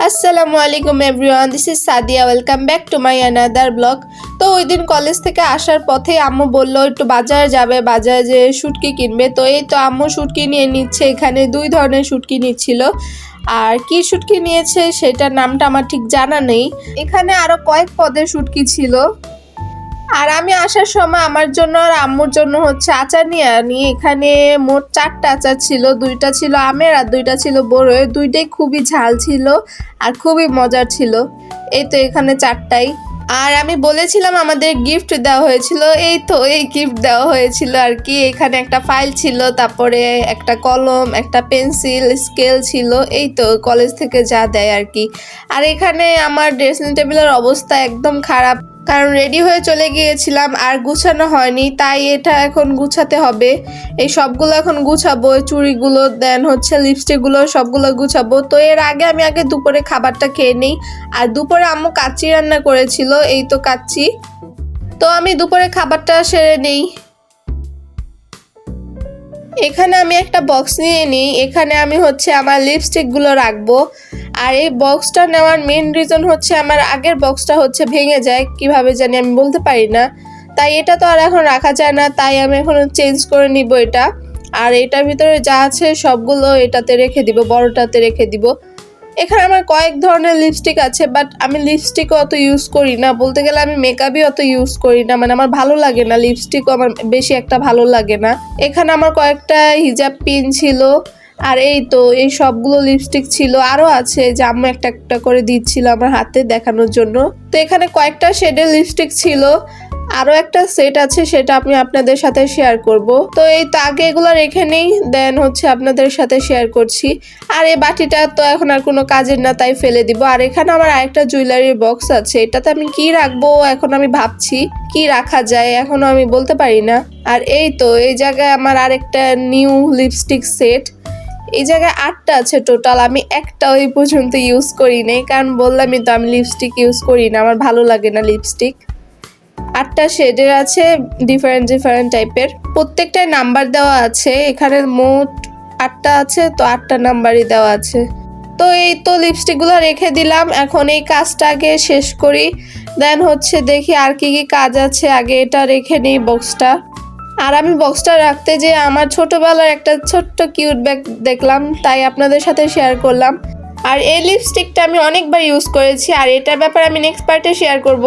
আসসালামু আলাইকুম everyone, this is Sadia. Welcome back to my another blog. তো ওই দিন কলেজ থেকে আসার পথে আম্মু বললো একটু বাজার যাবে, বাজারে যে শুটকি কিনবে। তো এই তো আম্মু শুটকি নিয়ে নিচ্ছে। এখানে দুই ধরনের শুটকি নিচ্ছিল, আর কি শুটকি নিয়েছে সেটার নামটা আমার ঠিক জানা নেই। এখানে আরো কয়েক পদের শুটকি ছিল। আর আমি আসার সময় আমার জন্য আর আম্মুর জন্য হচ্ছে আচার নিয়ে আনি। এখানে মোট 4টা আচার ছিল, 2টা ছিল আমের আর 2টা ছিল বড়ই। দুইটাই খুবই ঝাল ছিল আর খুবই মজার ছিল। এই তো এখানে 4টাই। আর আমি বলেছিলাম আমাদের গিফট দেওয়া হয়েছিল, এই তো এই গিফট দেওয়া হয়েছিল আর কি। এখানে একটা ফাইল ছিল, তারপরে একটা কলম, একটা পেন্সিল, স্কেল ছিল। এই তো কলেজ থেকে যা দেয় আর কি। আর এখানে আমার ড্রেসিং টেবিলের অবস্থা একদম খারাপ, কারণ রেডি হয়ে চলে গিয়েছিলাম আর গুছানো হয়নি, তাই এটা এখন গুছাতে হবে। এই সবগুলো এখন গুছাবো, চুড়িগুলো দেন হচ্ছে লিপস্টিকগুলো সবগুলো গুছাবো। তো এর আগে আমি দুপুরে খাবারটা খেয়ে নিই। আর দুপুরে আম্মু কাচ্চি রান্না করেছিল, এই তো কাচ্চি। তো আমি দুপুরে খাবারটা সেরে নিই। এখানে আমি একটা বক্স নিয়ে নিই, এখানে আমি হচ্ছে আমার লিপস্টিকগুলো রাখবো। আর এই বক্সটা নেওয়ার মেন রিজন হচ্ছে আমার আগের বক্সটা হচ্ছে ভেঙে যায়, কিভাবে জানি আমি বলতে পারি না। তাই এটা তো আর এখন রাখা যায় না, তাই আমি এখন চেঞ্জ করে নিব এটা। আর এটার ভিতরে যা আছে সবগুলো এটাতে রেখে দিব, বড়টাতে রেখে দিব। এখানে আমার কয়েক ধরনের লিপস্টিক আছে, বাট আমি লিপস্টিকও অত ইউজ করি না। বলতে গেলে আমি মেকআপই অত ইউজ করি না, মানে আমার ভালো লাগে না, লিপস্টিকও আমার বেশি একটা ভালো লাগে না। এখানে আমার কয়েকটা হিজাব পিন ছিল। আর এই তো এই সবগুলো লিপস্টিক ছিল, আরও আছে যে আম্মু একটা একটা করে দিচ্ছিল আমার হাতে দেখানোর জন্য। তো এখানে কয়েকটা শেডের লিপস্টিক ছিল, আরও একটা সেট আছে, সেটা আমি আপনাদের সাথে শেয়ার করব। তো এই তো আগে এগুলো রেখে নেই, দেন হচ্ছে আপনাদের সাথে শেয়ার করছি। আর এই বাটিটা তো এখন আর কোনো কাজের না, তাই ফেলে দিব। আর এখানে আমার আরেকটা জুয়েলারির বক্স আছে, এটাতে আমি কি রাখবো এখন আমি ভাবছি, কি রাখা যায় এখনো আমি বলতে পারি না। আর এই তো এই জায়গায় আমার আরেকটা নিউ লিপস্টিক সেট। এই জায়গায় 8টা আছে টোটাল, আমি একটাও এই পর্যন্ত ইউজ করি নাই, কারণ বললামই তো আমি লিপস্টিক ইউজ করি না, আমার ভালো লাগে না লিপস্টিক। 8টা শেডের আছে, ডিফারেন্ট ডিফারেন্ট টাইপের, প্রত্যেকটাই নাম্বার দেওয়া আছে। এখানে মোট 8টা আছে, তো 8টা নাম্বারই দেওয়া আছে। তো এই তো লিপস্টিকগুলো রেখে দিলাম, এখন এই কাজটা আগে শেষ করি, দেন হচ্ছে দেখি আর কি কি কাজ আছে। আগে এটা রেখে নিই বক্সটা। আর আমি বক্সটা রাখতে যে আমার ছোটবেলার একটা ছোট্ট কিউট ব্যাগ দেখলাম, তাই আপনাদের সাথে শেয়ার করলাম। আর এই লিপস্টিকটা আমি অনেকবার ইউজ করেছি, আর এটার ব্যাপারে আমি নেক্সট পার্টে শেয়ার করব।